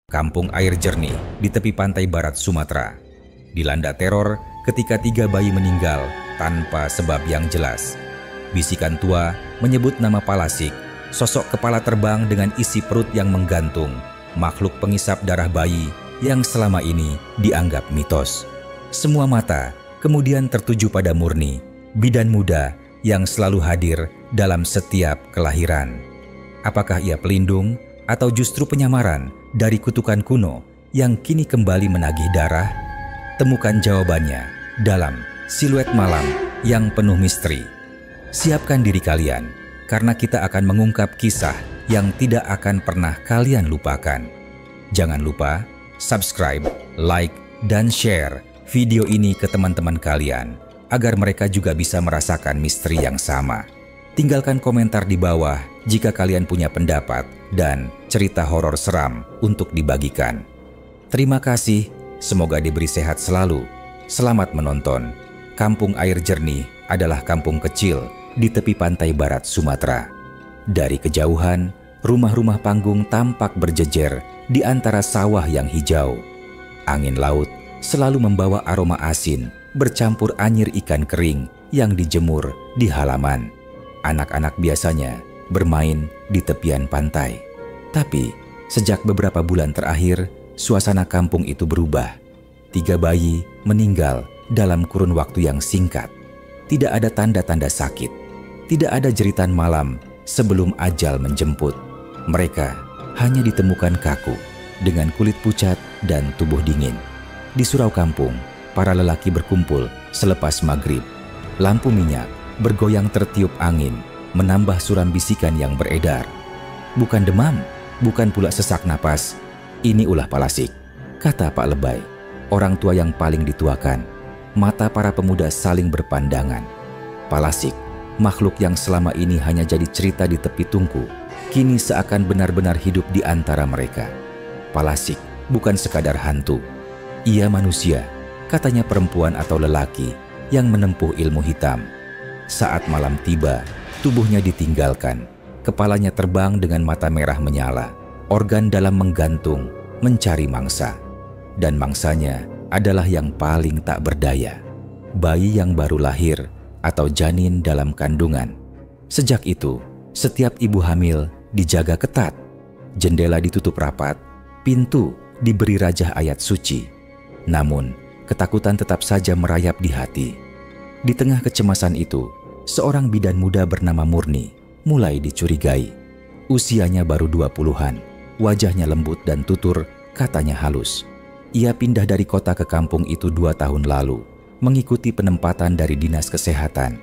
Kampung air jernih di tepi pantai barat Sumatera dilanda teror ketika 3 bayi meninggal tanpa sebab yang jelas. Bisikan tua menyebut nama Palasik, sosok kepala terbang dengan isi perut yang menggantung, makhluk pengisap darah bayi yang selama ini dianggap mitos. Semua mata kemudian tertuju pada Murni, bidan muda yang selalu hadir dalam setiap kelahiran. Apakah ia pelindung atau justru penyamaran dari kutukan kuno yang kini kembali menagih darah? Temukan jawabannya dalam Siluet Malam yang penuh misteri. Siapkan diri kalian, karena kita akan mengungkap kisah yang tidak akan pernah kalian lupakan. Jangan lupa subscribe, like, dan share video ini ke teman-teman kalian agar mereka juga bisa merasakan misteri yang sama. Tinggalkan komentar di bawah jika kalian punya pendapat dan cerita horor seram untuk dibagikan. Terima kasih, semoga diberi sehat selalu. Selamat menonton. Kampung Air Jernih adalah kampung kecil di tepi pantai barat Sumatera. Dari kejauhan, rumah-rumah panggung tampak berjejer di antara sawah yang hijau. Angin laut selalu membawa aroma asin bercampur anyir ikan kering yang dijemur di halaman. Anak-anak biasanya bermain di tepian pantai. Tapi sejak beberapa bulan terakhir, suasana kampung itu berubah. 3 bayi meninggal dalam kurun waktu yang singkat. Tidak ada tanda-tanda sakit. Tidak ada jeritan malam sebelum ajal menjemput. Mereka hanya ditemukan kaku dengan kulit pucat dan tubuh dingin. Di surau kampung, para lelaki berkumpul selepas maghrib. Lampu minyak bergoyang tertiup angin, menambah suram bisikan yang beredar. Bukan demam, bukan pula sesak napas. Ini ulah Palasik, kata Pak Lebay, orang tua yang paling dituakan. Mata para pemuda saling berpandangan. Palasik, makhluk yang selama ini hanya jadi cerita di tepi tungku, kini seakan benar-benar hidup di antara mereka. Palasik bukan sekadar hantu. Ia manusia, katanya perempuan atau lelaki yang menempuh ilmu hitam. Saat malam tiba, tubuhnya ditinggalkan. Kepalanya terbang dengan mata merah menyala. Organ dalam menggantung, mencari mangsa. Dan mangsanya adalah yang paling tak berdaya. Bayi yang baru lahir atau janin dalam kandungan. Sejak itu, setiap ibu hamil dijaga ketat. Jendela ditutup rapat, pintu diberi rajah ayat suci. Namun, ketakutan tetap saja merayap di hati. Di tengah kecemasan itu, seorang bidan muda bernama Murni mulai dicurigai. Usianya baru 20-an, wajahnya lembut dan tutur, katanya halus. Ia pindah dari kota ke kampung itu 2 tahun lalu, mengikuti penempatan dari dinas kesehatan.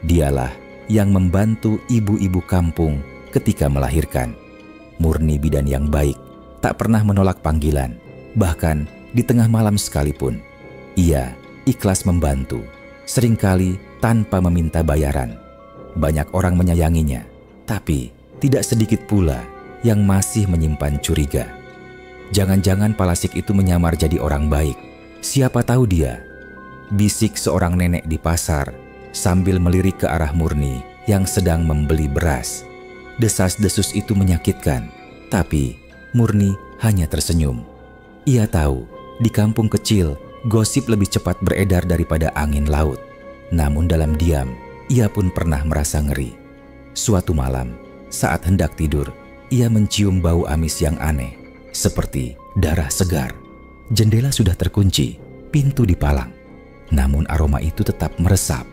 Dialah yang membantu ibu-ibu kampung ketika melahirkan. Murni bidan yang baik, tak pernah menolak panggilan, bahkan di tengah malam sekalipun. Ia ikhlas membantu, seringkali tanpa meminta bayaran. Banyak orang menyayanginya, tapi tidak sedikit pula yang masih menyimpan curiga. Jangan-jangan Palasik itu menyamar jadi orang baik. Siapa tahu dia? Bisik seorang nenek di pasar sambil melirik ke arah Murni yang sedang membeli beras. Desas-desus itu menyakitkan, tapi Murni hanya tersenyum. Ia tahu di kampung kecil gosip lebih cepat beredar daripada angin laut. Namun dalam diam, ia pun pernah merasa ngeri. Suatu malam, saat hendak tidur, ia mencium bau amis yang aneh, seperti darah segar. Jendela sudah terkunci, pintu dipalang. Namun aroma itu tetap meresap.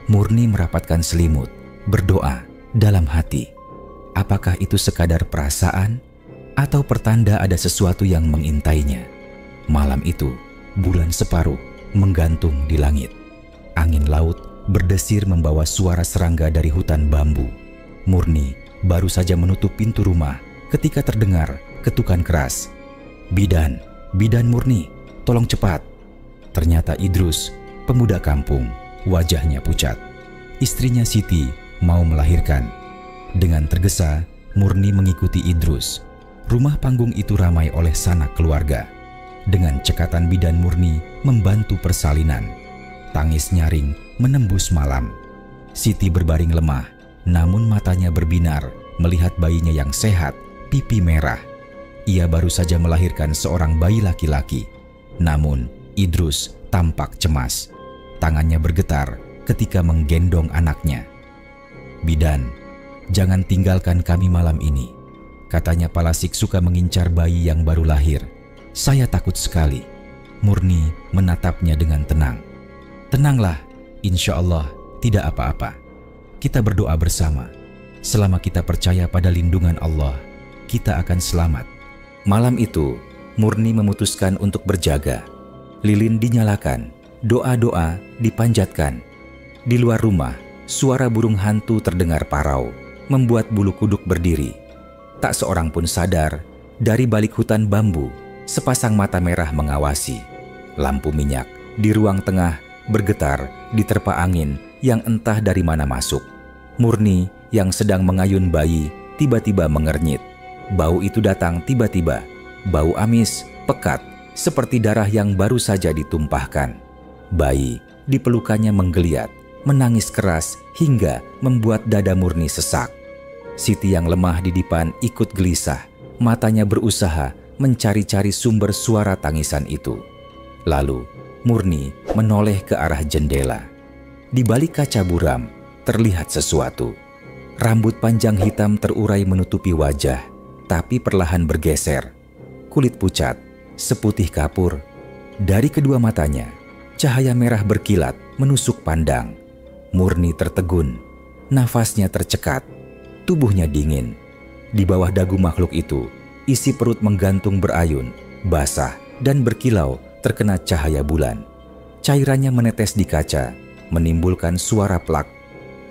Murni merapatkan selimut, berdoa dalam hati. Apakah itu sekadar perasaan atau pertanda ada sesuatu yang mengintainya? Malam itu, bulan separuh menggantung di langit. Angin laut berdesir membawa suara serangga dari hutan bambu. Murni baru saja menutup pintu rumah ketika terdengar ketukan keras. Bidan, bidan Murni, tolong cepat. Ternyata Idrus, pemuda kampung, wajahnya pucat. Istrinya Siti mau melahirkan. Dengan tergesa, Murni mengikuti Idrus. Rumah panggung itu ramai oleh sanak keluarga. Dengan cekatan bidan Murni membantu persalinan. Tangis nyaring menembus malam. Siti berbaring lemah, namun matanya berbinar melihat bayinya yang sehat, pipi merah. Ia baru saja melahirkan seorang bayi laki-laki. Namun, Idrus tampak cemas. Tangannya bergetar ketika menggendong anaknya. "Bidan, jangan tinggalkan kami malam ini," katanya. Palasik suka mengincar bayi yang baru lahir. "Saya takut sekali." Murni menatapnya dengan tenang. "Tenanglah, insya Allah tidak apa-apa. Kita berdoa bersama. Selama kita percaya pada lindungan Allah, kita akan selamat." Malam itu, Murni memutuskan untuk berjaga. Lilin dinyalakan, doa-doa dipanjatkan. Di luar rumah, suara burung hantu terdengar parau, membuat bulu kuduk berdiri. Tak seorang pun sadar, dari balik hutan bambu, sepasang mata merah mengawasi. Lampu minyak di ruang tengah bergetar diterpa angin yang entah dari mana masuk. Murni yang sedang mengayun bayi tiba-tiba mengernyit. Bau itu datang tiba-tiba, bau amis, pekat, seperti darah yang baru saja ditumpahkan. Bayi di pelukannya menggeliat, menangis keras hingga membuat dada Murni sesak. Siti yang lemah di dipan ikut gelisah, matanya berusaha mencari-cari sumber suara tangisan itu. Lalu Murni menoleh ke arah jendela. Di balik kaca buram terlihat sesuatu. Rambut panjang hitam terurai menutupi wajah, tapi perlahan bergeser. Kulit pucat, seputih kapur. Dari kedua matanya, cahaya merah berkilat menusuk pandang. Murni tertegun, nafasnya tercekat, tubuhnya dingin. Di bawah dagu makhluk itu, isi perut menggantung berayun, basah dan berkilau terkena cahaya bulan. Cairannya menetes di kaca, menimbulkan suara plak,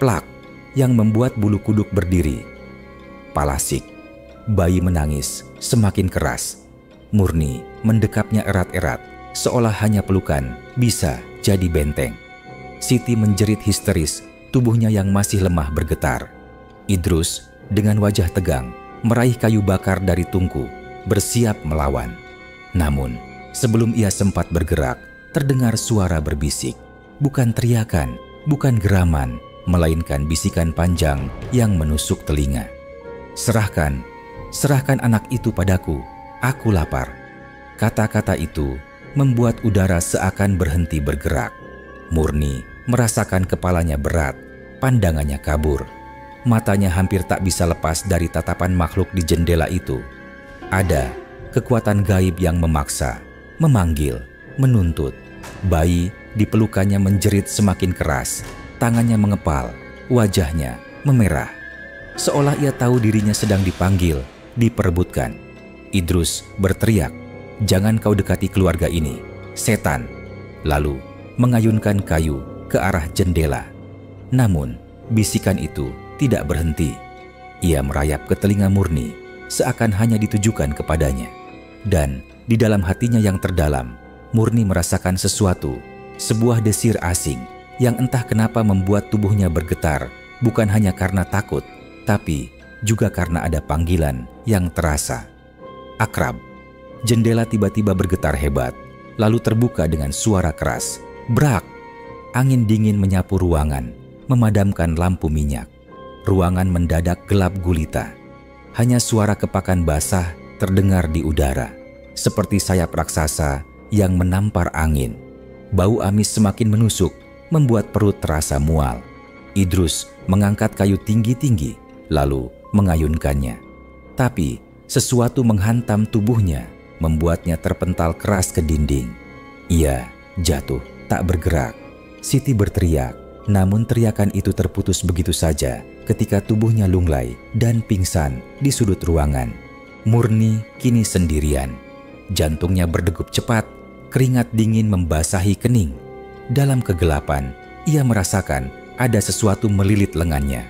plak yang membuat bulu kuduk berdiri. Palasik, bayi menangis semakin keras. Murni mendekapnya erat-erat, seolah hanya pelukan bisa jadi benteng. Siti menjerit histeris, tubuhnya yang masih lemah bergetar. Idrus dengan wajah tegang meraih kayu bakar dari tungku, bersiap melawan. Namun, sebelum ia sempat bergerak, terdengar suara berbisik. Bukan teriakan, bukan geraman, melainkan bisikan panjang yang menusuk telinga. Serahkan anak itu padaku, aku lapar." Kata-kata itu membuat udara seakan berhenti bergerak. Murni merasakan kepalanya berat, pandangannya kabur. Matanya hampir tak bisa lepas dari tatapan makhluk di jendela itu. Ada kekuatan gaib yang memaksa, memanggil, menuntut. Bayi di pelukannya menjerit semakin keras, tangannya mengepal, wajahnya memerah. Seolah ia tahu dirinya sedang dipanggil, diperebutkan. Idrus berteriak, "Jangan kau dekati keluarga ini, setan!" Lalu mengayunkan kayu ke arah jendela. Namun, bisikan itu tidak berhenti. Ia merayap ke telinga Murni, seakan hanya ditujukan kepadanya. Dan di dalam hatinya yang terdalam, Murni merasakan sesuatu, sebuah desir asing yang entah kenapa membuat tubuhnya bergetar, bukan hanya karena takut, tapi juga karena ada panggilan yang terasa. Akrab. Jendela tiba-tiba bergetar hebat, lalu terbuka dengan suara keras. Brak! Angin dingin menyapu ruangan, memadamkan lampu minyak. Ruangan mendadak gelap gulita. Hanya suara kepakan basah terdengar di udara, seperti sayap raksasa yang menampar angin. Bau amis semakin menusuk, membuat perut terasa mual. Idrus mengangkat kayu tinggi-tinggi, lalu mengayunkannya. Tapi sesuatu menghantam tubuhnya, membuatnya terpental keras ke dinding. Ia jatuh, tak bergerak. Siti berteriak, namun teriakan itu terputus begitu saja ketika tubuhnya lunglai dan pingsan di sudut ruangan. Murni kini sendirian. Jantungnya berdegup cepat, keringat dingin membasahi kening. Dalam kegelapan, ia merasakan ada sesuatu melilit lengannya.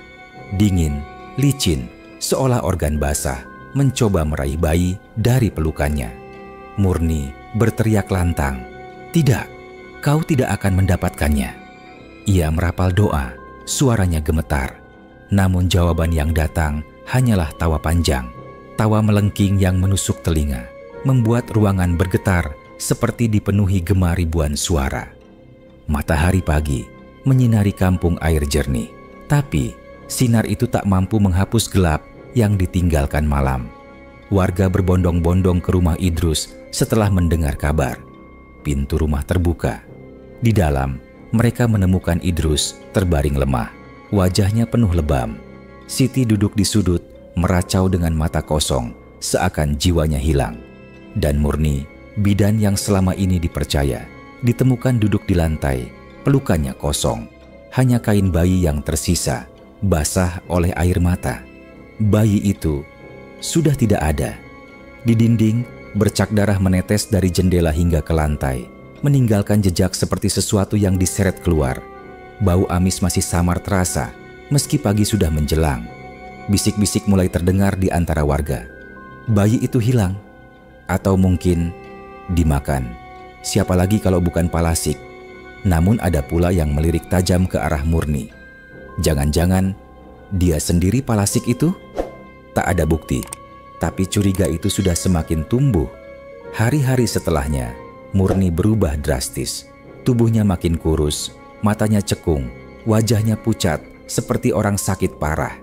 Dingin, licin, seolah organ basah, mencoba meraih bayi dari pelukannya. Murni berteriak lantang, "Tidak, kau tidak akan mendapatkannya." Ia merapal doa, suaranya gemetar. Namun jawaban yang datang hanyalah tawa panjang, tawa melengking yang menusuk telinga, membuat ruangan bergetar seperti dipenuhi gema ribuan suara. Matahari pagi menyinari kampung air jernih, tapi sinar itu tak mampu menghapus gelap yang ditinggalkan malam. Warga berbondong-bondong ke rumah Idrus setelah mendengar kabar. Pintu rumah terbuka. Di dalam, mereka menemukan Idrus terbaring lemah. Wajahnya penuh lebam. Siti duduk di sudut, meracau dengan mata kosong, seakan jiwanya hilang. Dan Murni, bidan yang selama ini dipercaya, ditemukan duduk di lantai, pelukannya kosong. Hanya kain bayi yang tersisa, basah oleh air mata. Bayi itu sudah tidak ada. Di dinding, bercak darah menetes dari jendela hingga ke lantai, meninggalkan jejak seperti sesuatu yang diseret keluar. Bau amis masih samar terasa, meski pagi sudah menjelang. Bisik-bisik mulai terdengar di antara warga. Bayi itu hilang, atau mungkin dimakan. Siapa lagi kalau bukan Palasik? Namun ada pula yang melirik tajam ke arah Murni. Jangan-jangan dia sendiri Palasik itu? Tak ada bukti, tapi curiga itu sudah semakin tumbuh. Hari-hari setelahnya, Murni berubah drastis. Tubuhnya makin kurus, matanya cekung, wajahnya pucat seperti orang sakit parah.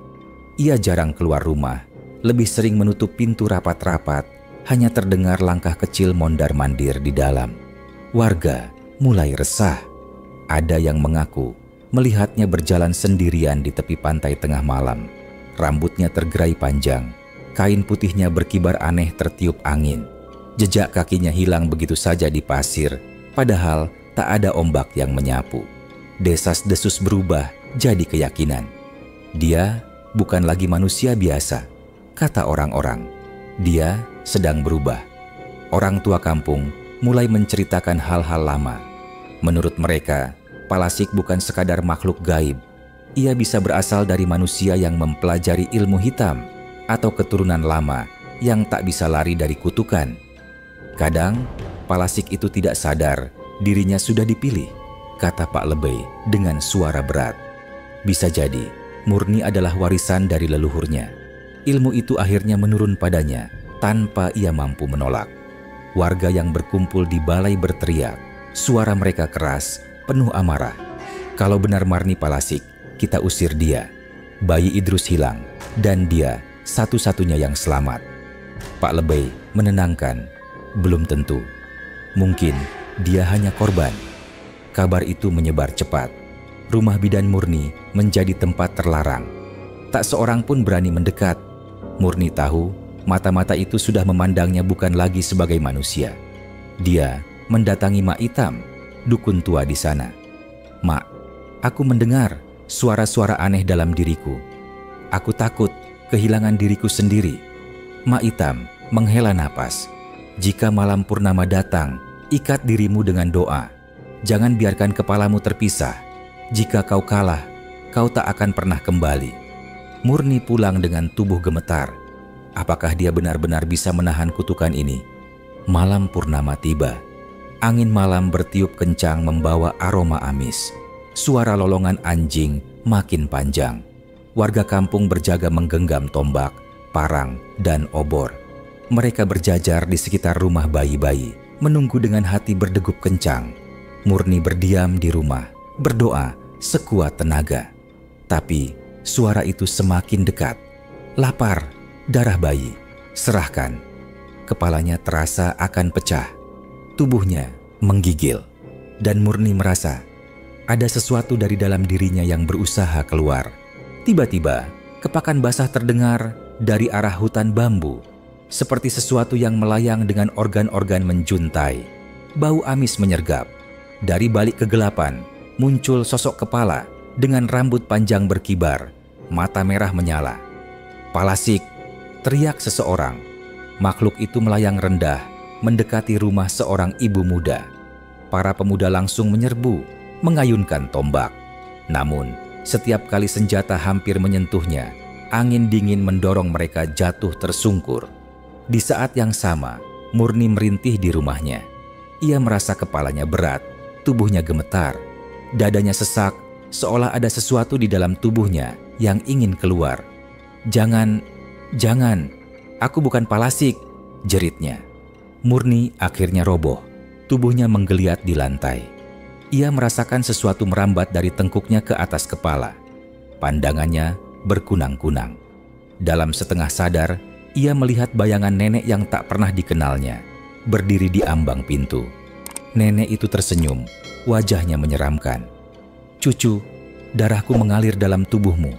Ia jarang keluar rumah, lebih sering menutup pintu rapat-rapat, hanya terdengar langkah kecil mondar-mandir di dalam. Warga mulai resah. Ada yang mengaku melihatnya berjalan sendirian di tepi pantai tengah malam. Rambutnya tergerai panjang, kain putihnya berkibar aneh tertiup angin. Jejak kakinya hilang begitu saja di pasir, padahal tak ada ombak yang menyapu. Desas-desus berubah jadi keyakinan. Dia bukan lagi manusia biasa, kata orang-orang. Dia sedang berubah. Orang tua kampung mulai menceritakan hal-hal lama. Menurut mereka, Palasik bukan sekadar makhluk gaib. Ia bisa berasal dari manusia yang mempelajari ilmu hitam atau keturunan lama yang tak bisa lari dari kutukan. Kadang, Palasik itu tidak sadar dirinya sudah dipilih, kata Pak Lebey dengan suara berat. Bisa jadi, Murni adalah warisan dari leluhurnya. Ilmu itu akhirnya menurun padanya tanpa ia mampu menolak. Warga yang berkumpul di balai berteriak. Suara mereka keras, penuh amarah. Kalau benar Murni Palasik, kita usir dia. Bayi Idrus hilang, dan dia satu-satunya yang selamat. Pak Lebey menenangkan, belum tentu. Mungkin dia hanya korban. Kabar itu menyebar cepat. Rumah bidan Murni menjadi tempat terlarang. Tak seorang pun berani mendekat. Murni tahu mata-mata itu sudah memandangnya bukan lagi sebagai manusia. Dia mendatangi Mak Itam, dukun tua di sana. Mak, aku mendengar suara-suara aneh dalam diriku. Aku takut kehilangan diriku sendiri. Mak Itam menghela napas. Jika malam purnama datang, ikat dirimu dengan doa. Jangan biarkan kepalamu terpisah. Jika kau kalah, kau tak akan pernah kembali. Murni pulang dengan tubuh gemetar. Apakah dia benar-benar bisa menahan kutukan ini? Malam purnama tiba. Angin malam bertiup kencang membawa aroma amis. Suara lolongan anjing makin panjang. Warga kampung berjaga menggenggam tombak, parang, dan obor. Mereka berjajar di sekitar rumah bayi-bayi, menunggu dengan hati berdegup kencang. Murni berdiam di rumah, berdoa sekuat tenaga. Tapi suara itu semakin dekat. Lapar, darah bayi, serahkan. Kepalanya terasa akan pecah. Tubuhnya menggigil. Dan Murni merasa ada sesuatu dari dalam dirinya yang berusaha keluar. Tiba-tiba, kepakan basah terdengar dari arah hutan bambu. Seperti sesuatu yang melayang dengan organ-organ menjuntai. Bau amis menyergap. Dari balik kegelapan, muncul sosok kepala dengan rambut panjang berkibar. Mata merah menyala. Palasik, teriak seseorang. Makhluk itu melayang rendah, mendekati rumah seorang ibu muda. Para pemuda langsung menyerbu, mengayunkan tombak. Namun, setiap kali senjata hampir menyentuhnya, angin dingin mendorong mereka jatuh tersungkur. Di saat yang sama, Murni merintih di rumahnya. Ia merasa kepalanya berat, tubuhnya gemetar. Dadanya sesak, seolah ada sesuatu di dalam tubuhnya yang ingin keluar. Jangan, aku bukan Palasik, jeritnya. Murni akhirnya roboh, tubuhnya menggeliat di lantai. Ia merasakan sesuatu merambat dari tengkuknya ke atas kepala. Pandangannya berkunang-kunang. Dalam setengah sadar, ia melihat bayangan nenek yang tak pernah dikenalnya, berdiri di ambang pintu. Nenek itu tersenyum, wajahnya menyeramkan. "Cucu, darahku mengalir dalam tubuhmu.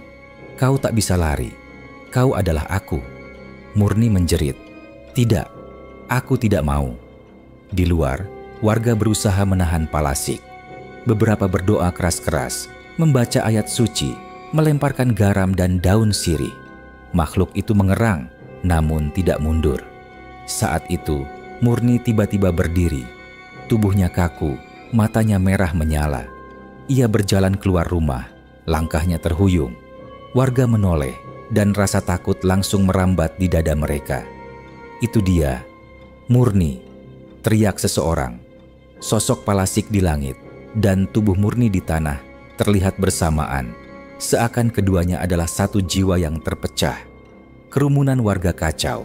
Kau tak bisa lari. Kau adalah aku." Murni menjerit, "Tidak, aku tidak mau." Di luar, warga berusaha menahan Palasik. Beberapa berdoa keras-keras, membaca ayat suci, melemparkan garam dan daun sirih. Makhluk itu mengerang, namun tidak mundur. Saat itu, Murni tiba-tiba berdiri. Tubuhnya kaku, matanya merah menyala. Ia berjalan keluar rumah, langkahnya terhuyung. Warga menoleh, dan rasa takut langsung merambat di dada mereka. "Itu dia, Murni!" teriak seseorang. Sosok Palasik di langit dan tubuh Murni di tanah terlihat bersamaan, seakan keduanya adalah satu jiwa yang terpecah. Kerumunan warga kacau.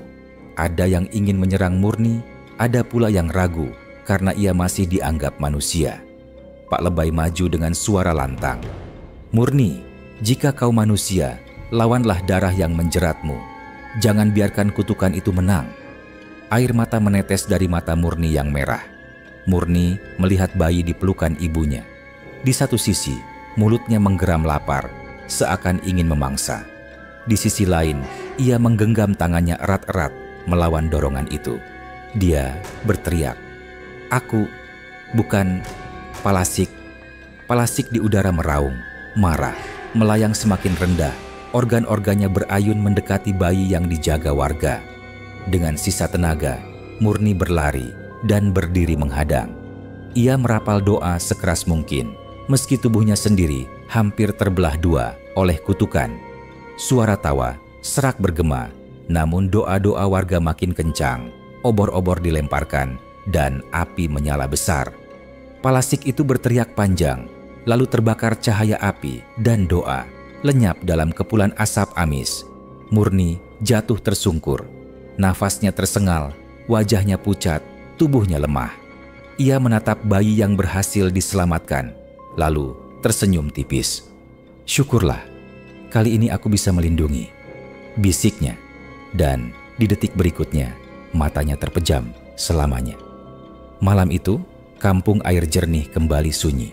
Ada yang ingin menyerang Murni, ada pula yang ragu karena ia masih dianggap manusia. Pak Lebay maju dengan suara lantang. "Murni, jika kau manusia, lawanlah darah yang menjeratmu. Jangan biarkan kutukan itu menang." Air mata menetes dari mata Murni yang merah. Murni melihat bayi di pelukan ibunya. Di satu sisi, mulutnya menggeram lapar, seakan ingin memangsa. Di sisi lain, ia menggenggam tangannya erat-erat melawan dorongan itu. Dia berteriak, "Aku bukan Palasik." Palasik di udara meraung, marah, melayang semakin rendah. Organ-organnya berayun mendekati bayi yang dijaga warga. Dengan sisa tenaga, Murni berlari dan berdiri menghadang. Ia merapal doa sekeras mungkin, meski tubuhnya sendiri hampir terbelah dua oleh kutukan. Suara tawa serak bergema, namun doa-doa warga makin kencang. Obor-obor dilemparkan dan api menyala besar. Palasik itu berteriak panjang, lalu terbakar cahaya api dan doa, lenyap dalam kepulan asap amis. Murni jatuh tersungkur. Nafasnya tersengal, wajahnya pucat, tubuhnya lemah. Ia menatap bayi yang berhasil diselamatkan, lalu tersenyum tipis. "Syukurlah, kali ini aku bisa melindungi," bisiknya. Dan di detik berikutnya, matanya terpejam selamanya. Malam itu, kampung air jernih kembali sunyi.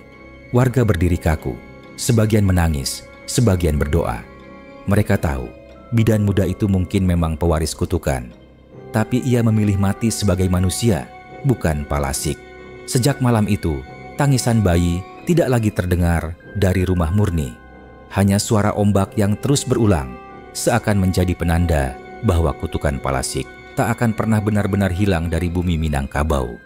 Warga berdiri kaku, sebagian menangis, sebagian berdoa. Mereka tahu, bidan muda itu mungkin memang pewaris kutukan. Tapi ia memilih mati sebagai manusia, bukan Palasik. Sejak malam itu, tangisan bayi tidak lagi terdengar dari rumah Murni. Hanya suara ombak yang terus berulang, seakan menjadi penanda bahwa kutukan Palasik tak akan pernah benar-benar hilang dari bumi Minangkabau.